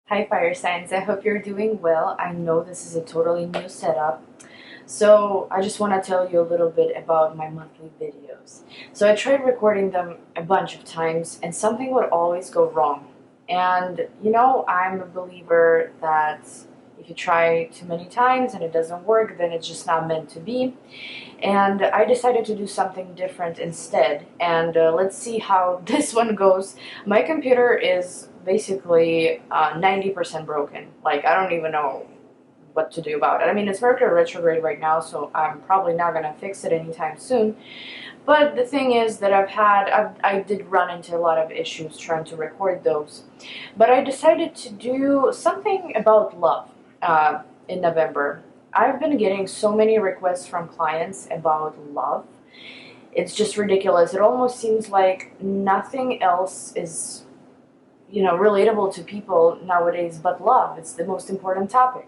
Hi fire signs, I hope you're doing well. I know this is a totally new setup. So I just want to tell you a little bit about my monthly videos. So I tried recording them a bunch of times and something would always go wrong. And I'm a believer that if you try too many times and it doesn't work, then it's just not meant to be. And I decided to do something different instead. And let's see how this one goes. My computer is basically 90% broken. Like, I don't even know what to do about it. I mean, it's Mercury retrograde right now, so I'm probably not going to fix it anytime soon. But the thing is that I did run into a lot of issues trying to record those. But I decided to do something about love in November. I've been getting so many requests from clients about love. It's just ridiculous. It almost seems like nothing else is, relatable to people nowadays but love. It's the most important topic.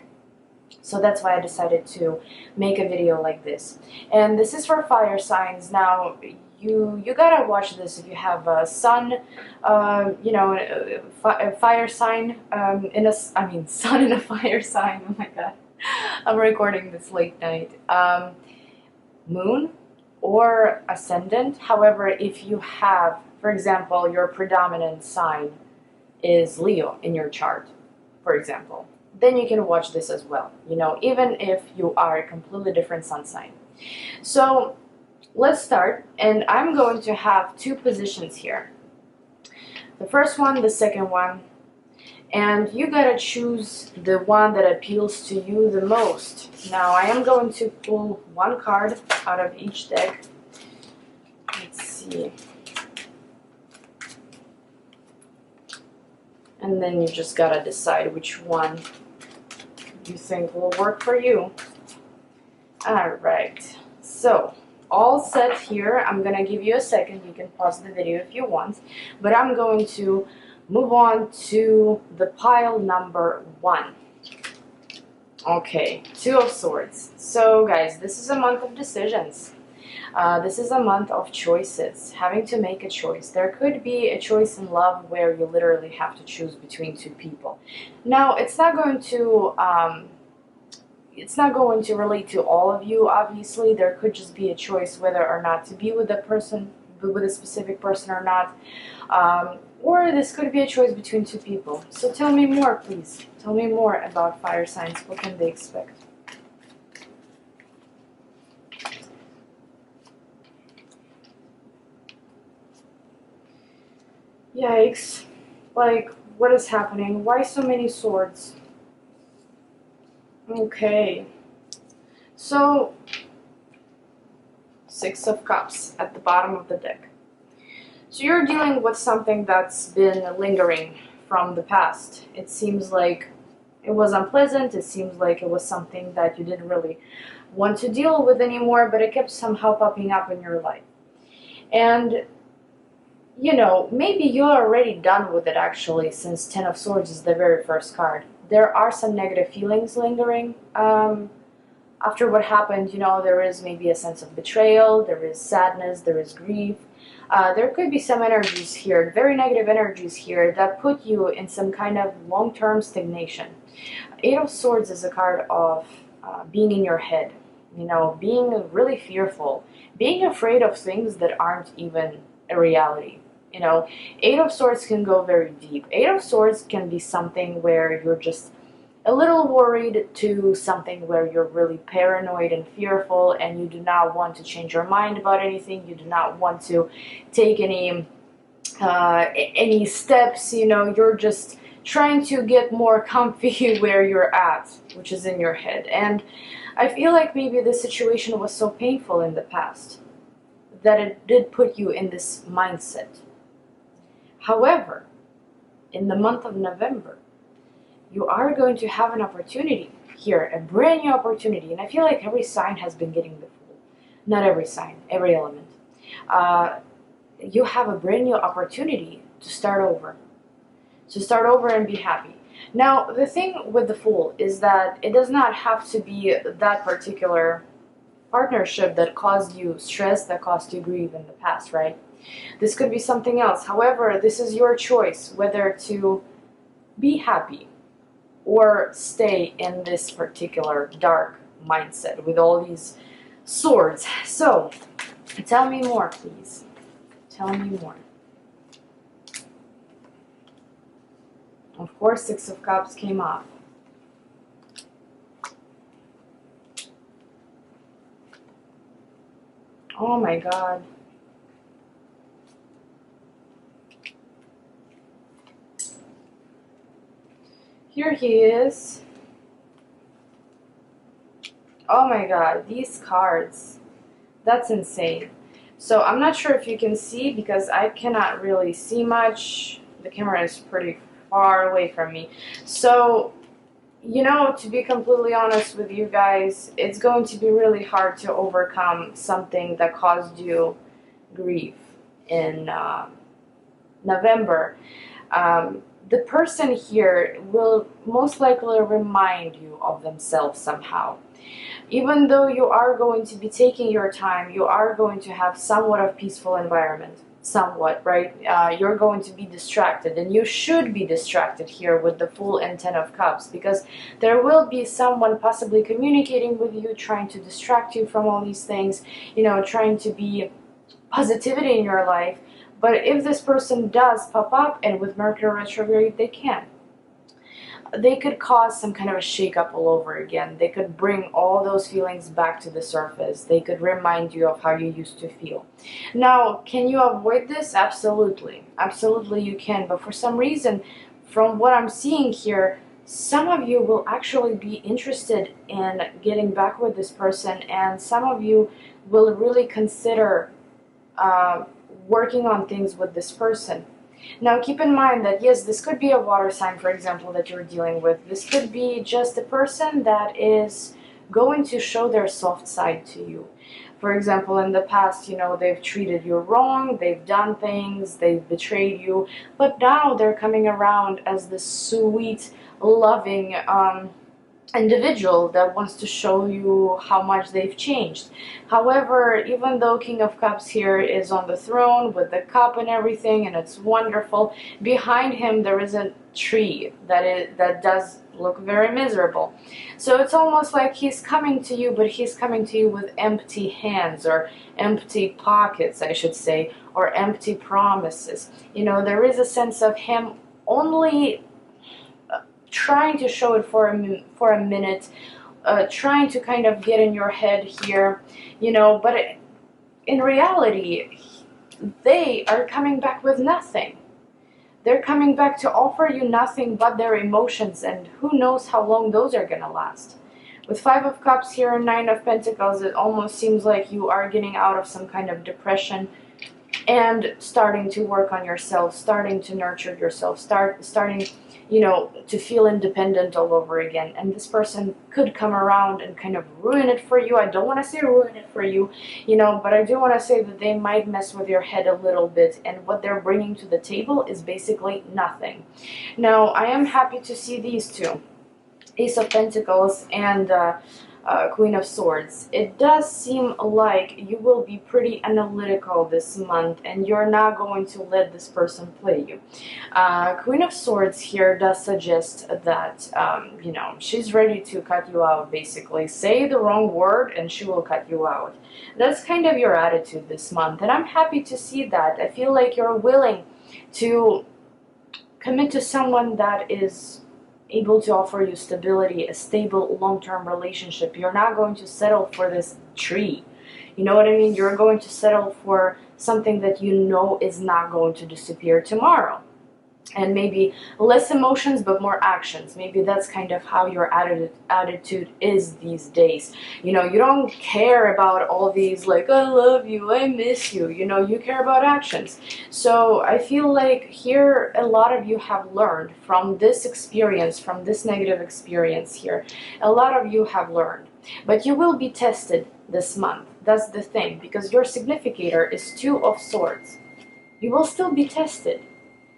So that's why I decided to make a video like this. And this is for fire signs. Now, you gotta watch this if you have a sun, a fire sign sun in a fire sign. Oh my god, I'm recording this late night. Moon or ascendant. However, if you have, for example, your predominant sign is Leo in your chart, for example, then you can watch this as well, even if you are a completely different sun sign. So let's start, and I'm going to have two positions here. The first one, the second one, and you gotta choose the one that appeals to you the most. Now I am going to pull one card out of each deck. Let's see. And then you just gotta decide which one you think will work for you. Alright, so all set here. I'm gonna give you a second. You can pause the video if you want, but I'm going to move on to the pile number 1. Okay, Two of Swords. So guys, this is a month of decisions. This is a month of choices, having to make a choice. There could be a choice in love where you literally have to choose between two people. Now, it's not going to relate to all of you, obviously. There could just be a choice whether or not to be with a specific person or not. Or this could be a choice between two people. So tell me more, please. Tell me more about fire signs. What can they expect? Yikes. Like, what is happening? Why so many swords? Okay. So, Six of Cups at the bottom of the deck. So you're dealing with something that's been lingering from the past. It seems like it was unpleasant. It seems like it was something that you didn't really want to deal with anymore, but it kept somehow popping up in your life. And maybe you're already done with it actually, since Ten of Swords is the very first card. There are some negative feelings lingering. After what happened, there is maybe a sense of betrayal, there is sadness, there is grief. There could be some energies here, very negative energies here, that put you in some kind of long-term stagnation. Eight of Swords is a card of being in your head, being really fearful, being afraid of things that aren't even a reality. Eight of Swords can go very deep. Eight of Swords can be something where you're just a little worried to something where you're really paranoid and fearful and you do not want to change your mind about anything. You do not want to take any steps. You're just trying to get more comfy where you're at, which is in your head. And I feel like maybe this situation was so painful in the past that it did put you in this mindset. However, in the month of November, you are going to have an opportunity here, a brand new opportunity. And I feel like every sign has been getting the Fool. Not every sign, every element. You have a brand new opportunity to start over. To start over and be happy. Now, the thing with the Fool is that it does not have to be that particular partnership that caused you stress, that caused you grief in the past, right? This could be something else. However, this is your choice whether to be happy, or stay in this particular dark mindset with all these swords. So, tell me more, please. Tell me more. Of course, Six of Cups came off. Oh my God. Here he is. Oh my God, these cards. That's insane. So I'm not sure if you can see because I cannot really see much. The camera is pretty far away from me. So, you know, to be completely honest with you guys, it's going to be really hard to overcome something that caused you grief in November. The person here will most likely remind you of themselves somehow. Even though you are going to be taking your time, you are going to have somewhat of peaceful environment. Somewhat, right? You're going to be distracted, and you should be distracted here with the Fool and Ten of Cups, because there will be someone possibly communicating with you, trying to distract you from all these things, you know, trying to be positivity in your life. But if this person does pop up, and with Mercury retrograde, they could cause some kind of a shake-up all over again. They could bring all those feelings back to the surface. They could remind you of how you used to feel. Now, can you avoid this? Absolutely. Absolutely you can. But for some reason, from what I'm seeing here, some of you will actually be interested in getting back with this person, and some of you will really consider working on things with this person. Now, keep in mind that, yes, this could be a water sign, for example, that you're dealing with. This could be just a person that is going to show their soft side to you. For example, in the past, you know, they've treated you wrong, they've done things, they've betrayed you, but now they're coming around as this sweet, loving individual that wants to show you how much they've changed. However, even though King of Cups here is on the throne with the cup and everything, and it's wonderful, behind him there is a tree that does look very miserable. So it's almost like he's coming to you, but he's coming to you with empty hands, or empty pockets, I should say, or empty promises. You know, there is a sense of him only trying to show it for a minute, trying to kind of get in your head here, you know, but in reality, they are coming back with nothing. They're coming back to offer you nothing but their emotions, and who knows how long those are gonna last. With Five of Cups here and Nine of Pentacles, it almost seems like you are getting out of some kind of depression and starting to work on yourself, starting to nurture yourself, starting, you know, to feel independent all over again. And this person could come around and kind of ruin it for you. I don't want to say ruin it for you, you know, but I do want to say that they might mess with your head a little bit, and what they're bringing to the table is basically nothing. Now, I am happy to see these two, Ace of Pentacles and Queen of Swords. It does seem like you will be pretty analytical this month, and you're not going to let this person play you. Queen of Swords here does suggest that, you know, she's ready to cut you out, basically. Say the wrong word and she will cut you out. That's kind of your attitude this month, and I'm happy to see that. I feel like you're willing to commit to someone that is able to offer you stability, a stable long-term relationship. You're not going to settle for this tree. You know what I mean? You're going to settle for something that you know is not going to disappear tomorrow. And maybe less emotions, but more actions. Maybe that's kind of how your attitude is these days. You know, you don't care about all these, like, I love you, I miss you. You know, you care about actions. So I feel like here a lot of you have learned from this experience, from this negative experience here. A lot of you have learned. But you will be tested this month. That's the thing, because your significator is Two of Swords. You will still be tested,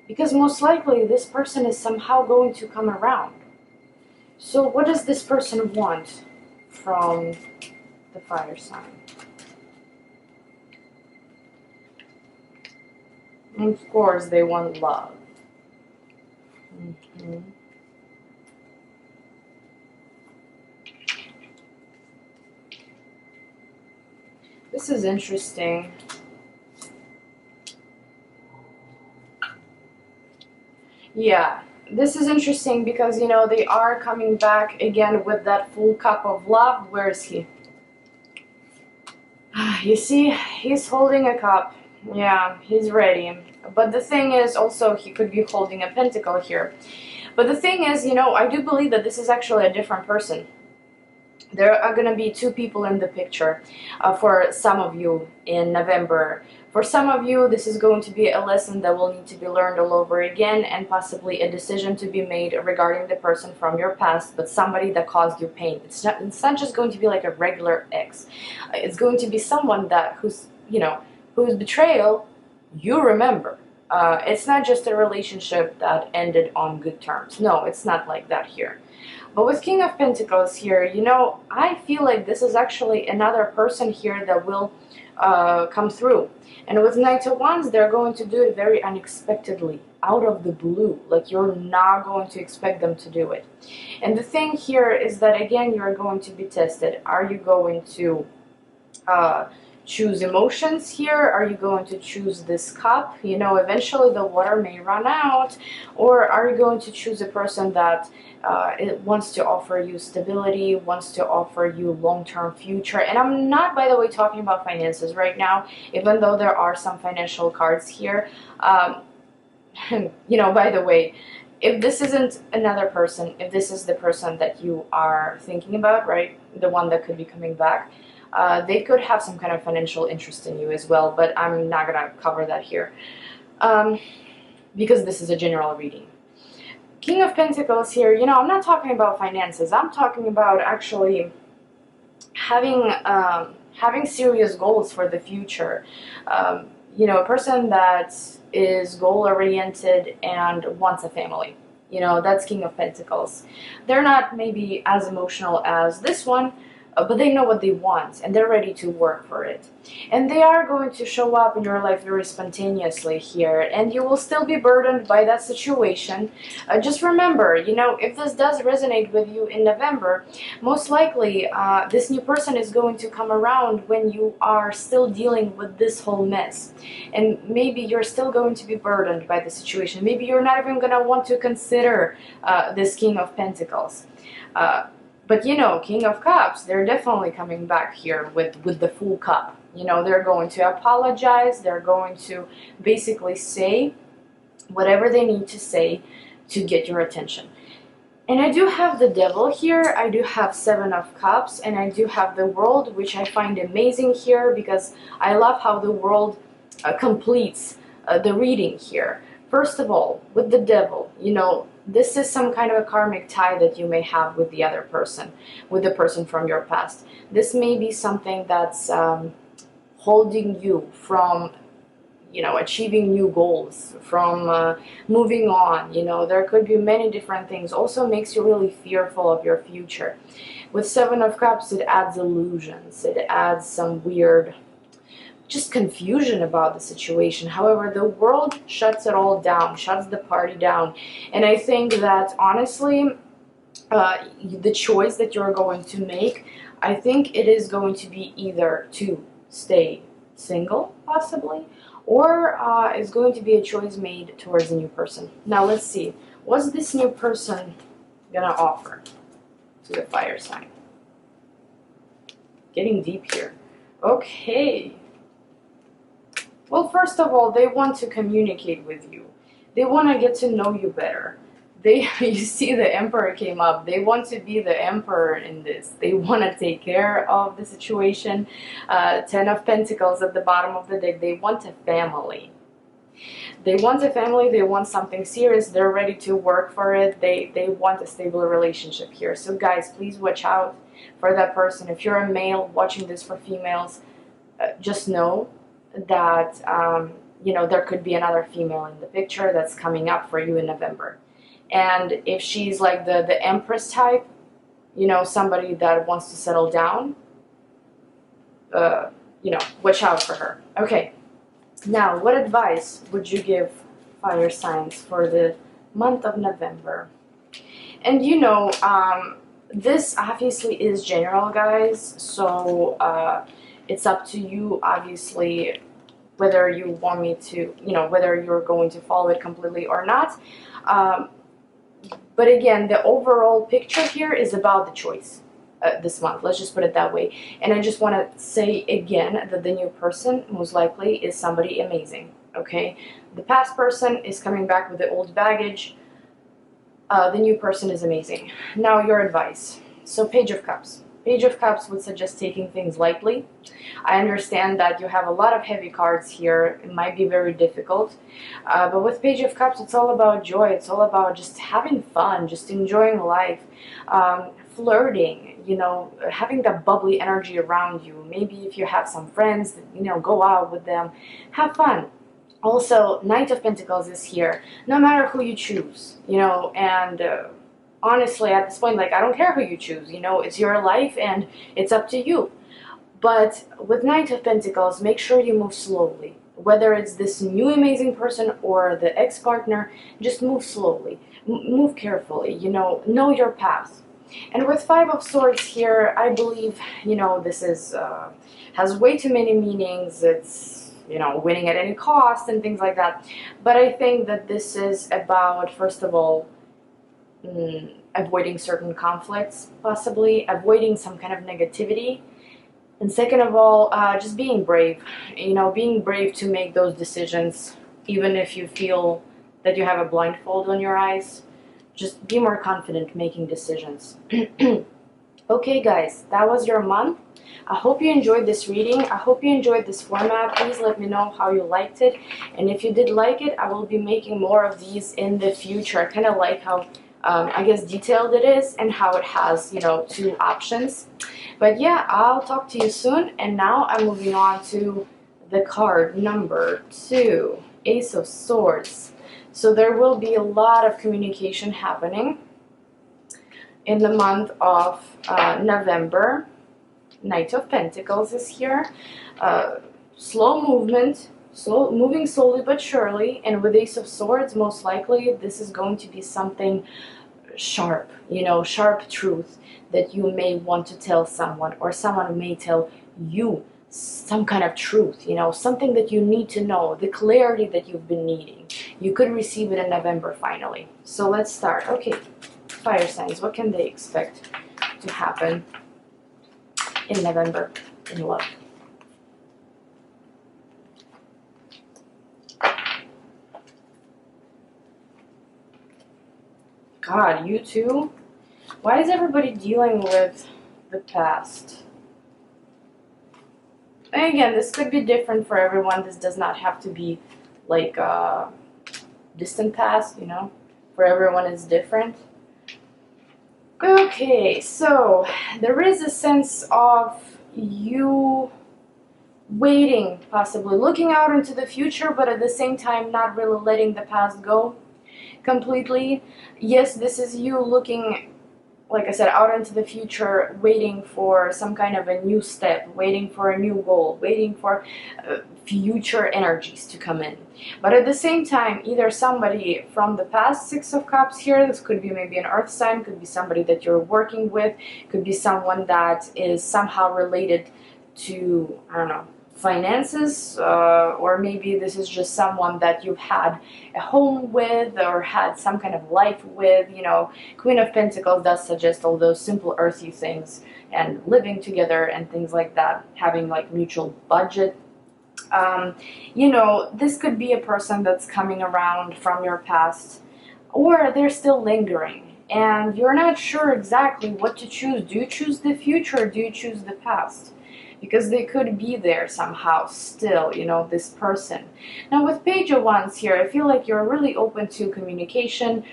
because most likely this person is somehow going to come around. So what does this person want from the fire sign? Of course, they want love. This is interesting. Yeah, this is interesting because, you know, they are coming back again with that full cup of love. Where is he? You see, he's holding a cup. Yeah, he's ready. But the thing is also, he could be holding a pentacle here. But the thing is, you know, I do believe that this is actually a different person. There are going to be two people in the picture for some of you in November. For some of you, this is going to be a lesson that will need to be learned all over again, and possibly a decision to be made regarding the person from your past, but somebody that caused you pain. It's not just going to be like a regular ex. It's going to be someone that whose betrayal you remember. It's not just a relationship that ended on good terms. No, it's not like that here. But with King of Pentacles here, you know, I feel like this is actually another person here that will come through. And with Knight of Wands, they're going to do it very unexpectedly, out of the blue. Like, you're not going to expect them to do it. And the thing here is that, again, you're going to be tested. Are you going to choose emotions here? Are you going to choose this cup? You know, eventually the water may run out. Or are you going to choose a person that it wants to offer you stability, wants to offer you long-term future? And I'm not, by the way, talking about finances right now, even though there are some financial cards here. You know, by the way, if this isn't another person, if this is the person that you are thinking about, right, the one that could be coming back, they could have some kind of financial interest in you as well, but I'm not going to cover that here because this is a general reading. King of Pentacles here, you know, I'm not talking about finances. I'm talking about actually having serious goals for the future. You know, a person that is goal-oriented and wants a family. You know, that's King of Pentacles. They're not maybe as emotional as this one, but they know what they want and they're ready to work for it. And they are going to show up in your life very spontaneously here, and you will still be burdened by that situation. Just remember, you know, if this does resonate with you in November, most likely this new person is going to come around when you are still dealing with this whole mess. And maybe you're still going to be burdened by the situation. Maybe you're not even going to want to consider this King of Pentacles. But, you know, King of Cups, they're definitely coming back here with the full cup. You know, they're going to apologize. They're going to basically say whatever they need to say to get your attention. And I do have the Devil here. I do have Seven of Cups. And I do have the World, which I find amazing here because I love how the World completes the reading here. First of all, with the Devil, you know, this is some kind of a karmic tie that you may have with the other person, with the person from your past. This may be something that's holding you from, you know, achieving new goals, from moving on. You know, there could be many different things. Also makes you really fearful of your future. With Seven of Cups, it adds illusions. It adds some weird, just confusion about the situation. However, the World shuts it all down, shuts the party down. And I think that, honestly, the choice that you're going to make, I think it is going to be either to stay single, possibly, or it's going to be a choice made towards a new person. Now, let's see. What's this new person gonna offer to the fire sign? Getting deep here. Okay. Well, first of all, they want to communicate with you. They want to get to know you better. You see the Emperor came up. They want to be the Emperor in this. They want to take care of the situation. Ten of Pentacles at the bottom of the deck. They want a family. They want a family. They want something serious. They're ready to work for it. They want a stable relationship here. So guys, please watch out for that person. If you're a male watching this for females, just know that you know, there could be another female in the picture that's coming up for you in November. And if she's like the Empress type, you know, somebody that wants to settle down, you know, watch out for her. Okay, now what advice would you give fire signs for the month of November? And you know, this obviously is general, guys, so It's up to you, obviously, whether you want me to, whether you're going to follow it completely or not. But again, the overall picture here is about the choice this month. Let's just put it that way. And I just want to say again that the new person most likely is somebody amazing. Okay, the past person is coming back with the old baggage. The new person is amazing. Now your advice. So Page of Cups. Page of Cups would suggest taking things lightly. I understand that you have a lot of heavy cards here. It might be very difficult. But with Page of Cups, it's all about joy. It's all about just having fun, just enjoying life, flirting, having that bubbly energy around you. Maybe if you have some friends, go out with them, have fun. Also, Knight of Pentacles is here, no matter who you choose, and honestly, at this point, like, I don't care who you choose, it's your life and it's up to you. But with Knight of Pentacles, make sure you move slowly. Whether it's this new amazing person or the ex-partner, just move slowly, move carefully, know your path. And with Five of Swords here, I believe, this is has way too many meanings. It's, winning at any cost and things like that. But I think that this is about, first of all, avoiding certain conflicts, possibly avoiding some kind of negativity, and second of all, just being brave, being brave to make those decisions, even if you feel that you have a blindfold on your eyes. Just be more confident making decisions. Okay guys, that was your month. I hope you enjoyed this reading. I hope you enjoyed this format. Please let me know how you liked it, and if you did like it, I will be making more of these in the future. I kind of like how I guess detailed it is, and how it has, two options. But yeah, I'll talk to you soon. And now I'm moving on to the card number 2, Ace of Swords. So there will be a lot of communication happening in the month of November. Knight of Pentacles is here. Slow movement, moving slowly but surely. And with Ace of Swords, most likely this is going to be something sharp, sharp truth that you may want to tell someone, or someone may tell you some kind of truth, something that you need to know, the clarity that you've been needing. You could receive it in November finally. So let's start. Okay, fire signs, what can they expect to happen in November in love? God, you too? Why is everybody dealing with the past? And again, this could be different for everyone. This does not have to be like a distant past, For everyone it's different. Okay, so there is a sense of you waiting, possibly looking out into the future, but at the same time not really letting the past go completely. Yes, this is you looking, like I said, out into the future, waiting for some kind of a new step, waiting for a new goal, waiting for future energies to come in. But at the same time, either somebody from the past, Six of Cups here, this could be maybe an earth sign, could be somebody that you're working with, could be someone that is somehow related to, I don't know, finances, or maybe this is just someone that you've had a home with or had some kind of life with. Queen of Pentacles does suggest all those simple earthy things and living together and things like that, having like mutual budget. This could be a person that's coming around from your past, or they're still lingering and you're not sure exactly what to choose. Do you choose the future, or do you choose the past? Because they could be there somehow still, this person. Now with Page of Wands here, I feel like you're really open to communication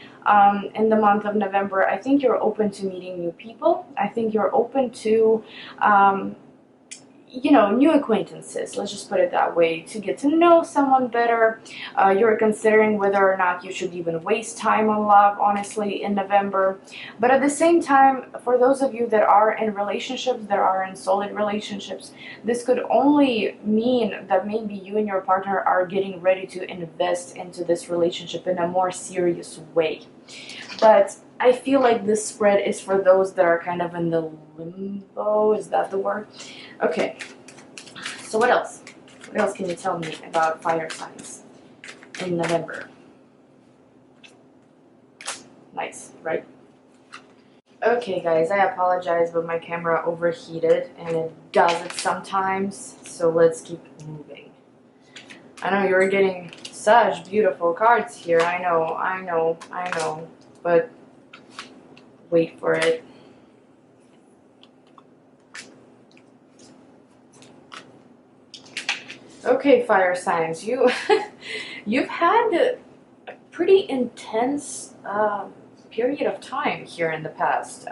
in the month of November. I think you're open to meeting new people. I think you're open to new acquaintances, let's just put it that way, to get to know someone better. You're considering whether or not you should even waste time on love, honestly, in November. But at the same time, for those of you that are in relationships, that are in solid relationships, this could only mean that maybe you and your partner are getting ready to invest into this relationship in a more serious way. But I feel like this spread is for those that are kind of in the limbo, is that the word? Okay, So what else? What else can you tell me about fire signs in November? Nice, right? Okay guys, I apologize, but my camera overheated and it does it sometimes, so let's keep moving. I know you're getting such beautiful cards here, I know, but wait for it. Okay, fire signs, you've had a pretty intense period of time here in the past,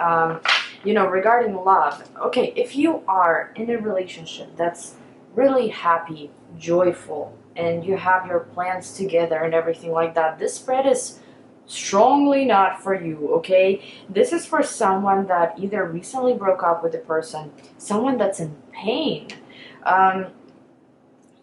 regarding love. Okay, if you are in a relationship that's really happy, joyful, and you have your plans together and everything like that, this spread is strongly not for you, okay? This is for someone that either recently broke up with a person, someone that's in pain.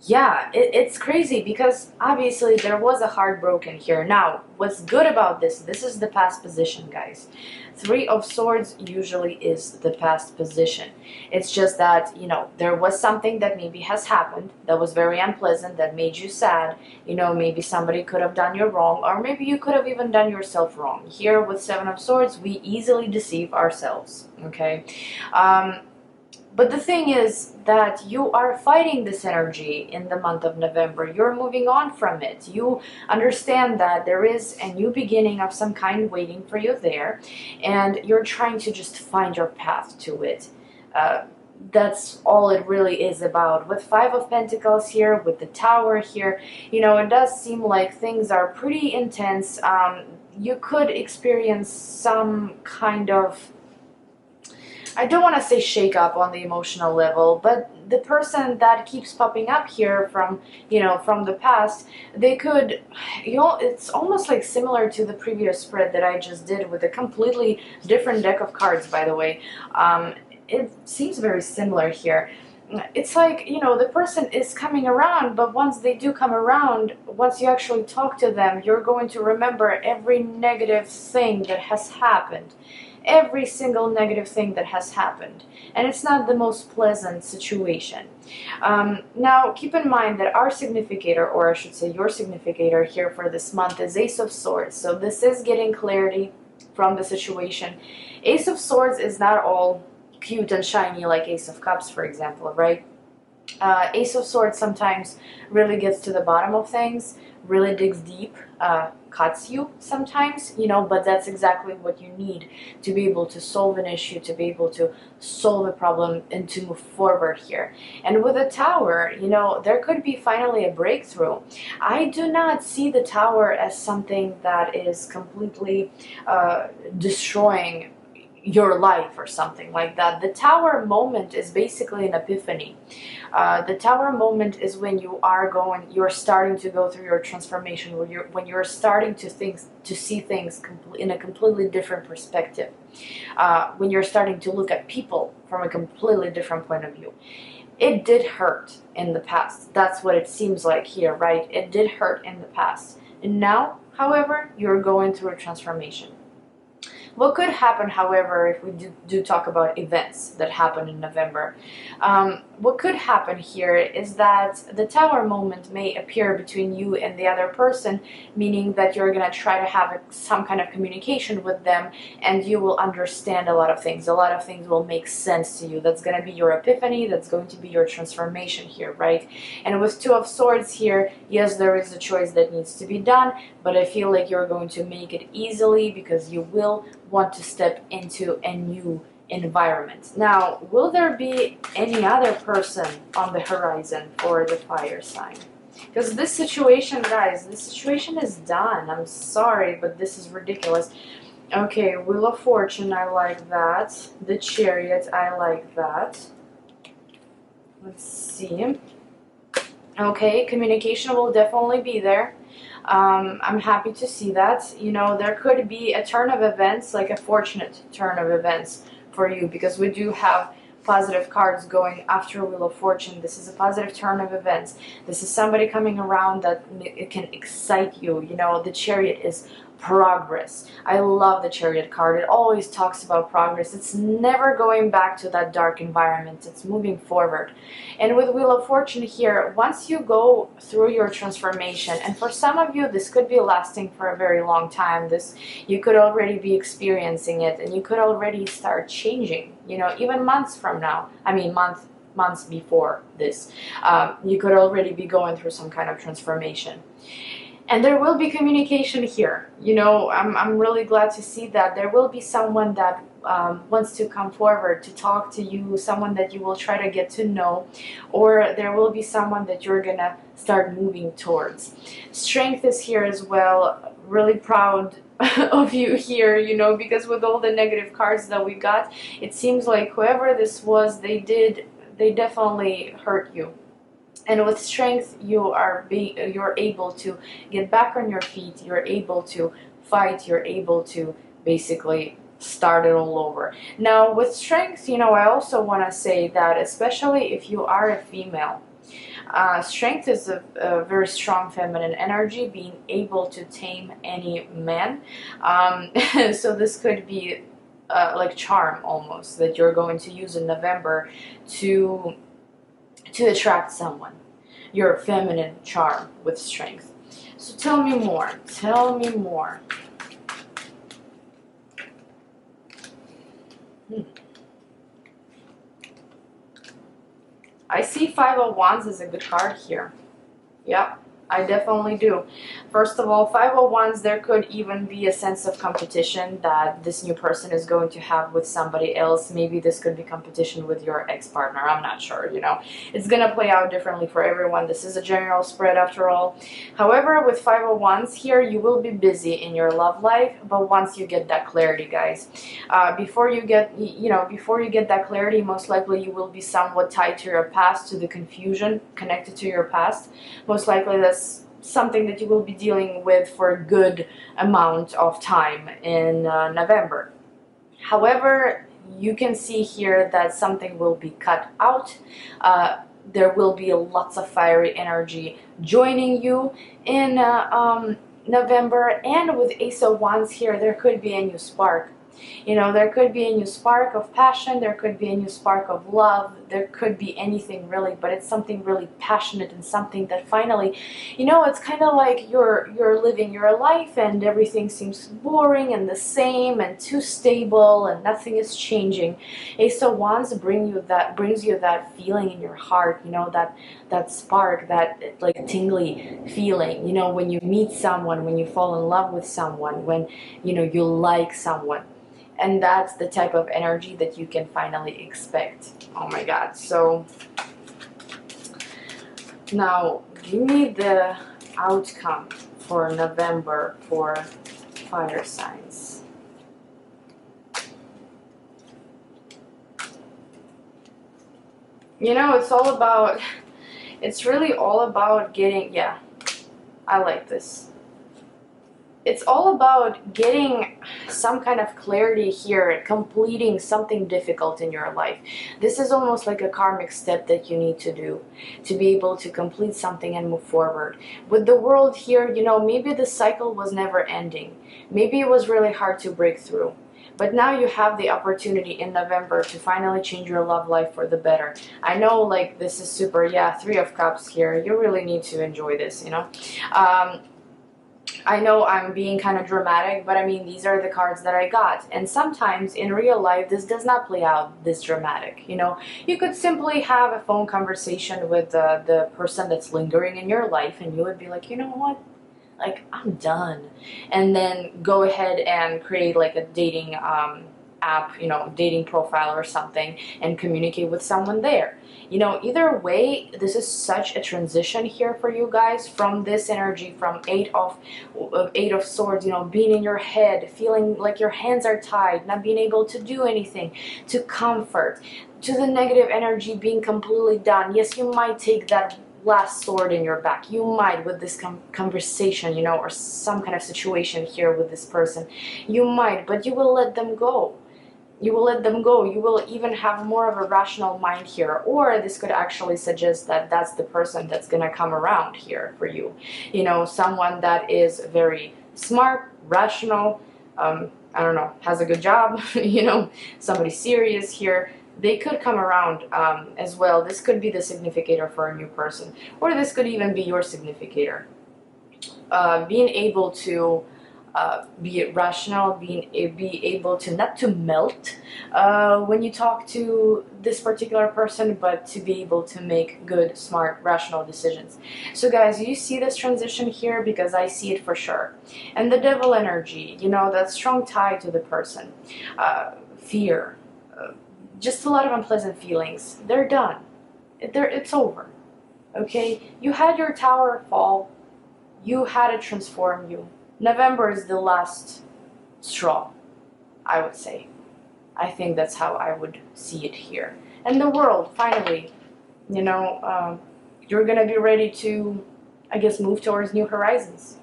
Yeah, it's crazy because obviously there was a heart broken here. Now, what's good about this is the past position, guys. Three of Swords usually is the past position. It's just that, there was something that maybe has happened that was very unpleasant, that made you sad. Maybe somebody could have done you wrong, or maybe you could have even done yourself wrong. Here with Seven of Swords, we easily deceive ourselves, okay? But the thing is that you are fighting this energy in the month of November. You're moving on from it. You understand that there is a new beginning of some kind waiting for you there, and you're trying to just find your path to it. That's all it really is about. With Five of Pentacles here, with the Tower here, it does seem like things are pretty intense. You could experience some kind of, I don't want to say shake up on the emotional level, but the person that keeps popping up here from the past, they could, it's almost like similar to the previous spread that I just did with a completely different deck of cards, by the way. It seems very similar here. It's like, the person is coming around, but once they do come around, once you actually talk to them, you're going to remember every negative thing that has happened. Every single negative thing that has happened, and it's not the most pleasant situation. Now keep in mind that our significator, or I should say your significator here for this month, is Ace of Swords. So this is getting clarity from the situation. Ace of Swords is not all cute and shiny like Ace of Cups, for example, right? Ace of Swords sometimes really gets to the bottom of things, really digs deep, cuts you sometimes, but that's exactly what you need to be able to solve an issue, to be able to solve a problem, and to move forward here. And with the Tower, there could be finally a breakthrough. I do not see the Tower as something that is completely destroying your life or something like that. The Tower moment is basically an epiphany. The Tower moment is when you're starting to go through your transformation, when you're starting to see things in a completely different perspective, when you're starting to look at people from a completely different point of view. It did hurt in the past. That's what it seems like here, right? It did hurt in the past. And now, however, you're going through a transformation. What could happen, however, if we do talk about events that happen in November, what could happen here is that the Tower moment may appear between you and the other person, meaning that you're going to try to have some kind of communication with them, and you will understand a lot of things. A lot of things will make sense to you. That's going to be your epiphany. That's going to be your transformation here, right? And with Two of Swords here, yes, there is a choice that needs to be done, but I feel like you're going to make it easily because you will want to step into a new environment. Now, will there be any other person on the horizon for the fire sign? Because this situation, guys, this situation is done. I'm sorry, but this is ridiculous. Okay, Wheel of Fortune, I like that. The Chariot, I like that. Let's see. Okay, communication will definitely be there. I'm happy to see that. There could be a turn of events, like a fortunate turn of events for you, because we do have positive cards going after Wheel of Fortune. This is a positive turn of events. This is somebody coming around that it can excite you. The Chariot is progress. I love the Chariot card. It always talks about progress. It's never going back to that dark environment. It's moving forward. And with Wheel of Fortune here, once you go through your transformation, and for some of you this could be lasting for a very long time, you could already be experiencing it, and you could already start changing, you know, even months from now. I mean months before this, you could already be going through some kind of transformation. And there will be communication here. You know, I'm really glad to see that. There will be someone that wants to come forward to talk to you, someone that you will try to get to know, or there will be someone that you're gonna start moving towards. Strength is here as well. Really proud of you here, you know, because with all the negative cards that we got, it seems like whoever this was, they definitely hurt you. And with strength, you're able to get back on your feet, you're able to fight, you're able to basically start it all over. Now with strength, you know, I also want to say that especially if you are a female, strength is a very strong feminine energy, being able to tame any man. So this could be like charm almost, that you're going to use in November to attract someone. Your feminine charm with strength. So tell me more. Tell me more. I see Five of Wands as a good card here. Yep, I definitely do. First of all, Five of Wands, there could even be a sense of competition that this new person is going to have with somebody else. Maybe this could be competition with your ex-partner. I'm not sure, you know. It's going to play out differently for everyone. This is a general spread after all. However, with Five of Wands here, you will be busy in your love life, but once you get that clarity, guys, before you get that clarity, most likely you will be somewhat tied to your past, to the confusion connected to your past. Most likely that's something that you will be dealing with for a good amount of time in November. However, you can see here that something will be cut out. There will be lots of fiery energy joining you in November. And with Ace of Wands here, there could be a new spark. You know, there could be a new spark of passion, there could be a new spark of love, there could be anything really, but it's something really passionate and something that finally, you know, it's kind of like you're living your life and everything seems boring and the same and too stable and nothing is changing. Ace of Wands brings you that feeling in your heart, you know, that spark, that like tingly feeling, you know, when you meet someone, when you fall in love with someone, when, you know, you like someone. And that's the type of energy that you can finally expect. Oh my God. So now give me the outcome for November for fire signs. You know, it's really all about getting, yeah, I like this. It's all about getting some kind of clarity here, completing something difficult in your life. This is almost like a karmic step that you need to do to be able to complete something and move forward. With the World here, you know, maybe the cycle was never ending. Maybe it was really hard to break through. But now you have the opportunity in November to finally change your love life for the better. I know, like, this is super, yeah, Three of Cups here. You really need to enjoy this, you know. I know I'm being kind of dramatic, but I mean, these are the cards that I got. And sometimes in real life, this does not play out this dramatic, you know. You could simply have a phone conversation with the person that's lingering in your life, and you would be like, you know what? Like, I'm done. And then go ahead and create like a dating app, you know, dating profile or something, and communicate with someone there. You know, either way, this is such a transition here for you guys from this energy, from Eight of Swords, you know, being in your head, feeling like your hands are tied, not being able to do anything, to comfort, to the negative energy being completely done. Yes, you might take that last sword in your back. You might, with this conversation, you know, or some kind of situation here with this person. You might, but you will let them go. You will let them go. You will even have more of a rational mind here. Or this could actually suggest that that's the person that's going to come around here for you. You know, someone that is very smart, rational, I don't know, has a good job, you know, somebody serious here, they could come around as well. This could be the significator for a new person, or this could even be your significator. Being able to be rational, be able to not to melt when you talk to this particular person, but to be able to make good, smart, rational decisions. So guys, you see this transition here, because I see it for sure. And the devil energy, you know, that strong tie to the person, fear, just a lot of unpleasant feelings. They're done. It's over. Okay? You had your tower fall. You had it transform you. November is the last straw, I would say. I think that's how I would see it here. And the world, finally, you know, you're going to be ready to, I guess, move towards new horizons.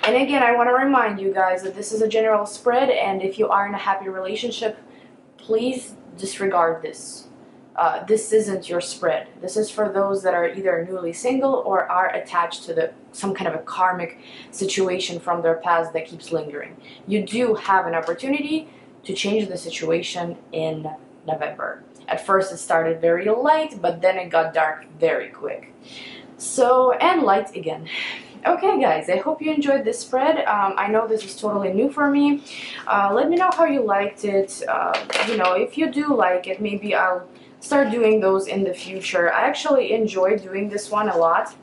And again, I want to remind you guys that this is a general spread, and if you are in a happy relationship, please disregard this. This isn't your spread. This is for those that are either newly single or are attached to some kind of a karmic situation from their past that keeps lingering. You do have an opportunity to change the situation in November. At first it started very light, but then it got dark very quick. So, and light again. Okay guys, I hope you enjoyed this spread. I know this is totally new for me. Let me know how you liked it. You know, if you do like it, maybe I'll start doing those in the future. I actually enjoyed doing this one a lot.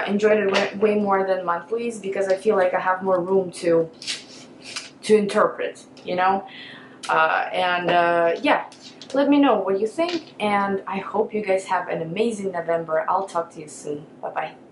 Enjoyed it way more than monthlies, because I feel like I have more room to interpret, you know. Yeah, let me know what you think, and I hope you guys have an amazing November. I'll talk to you soon. Bye bye.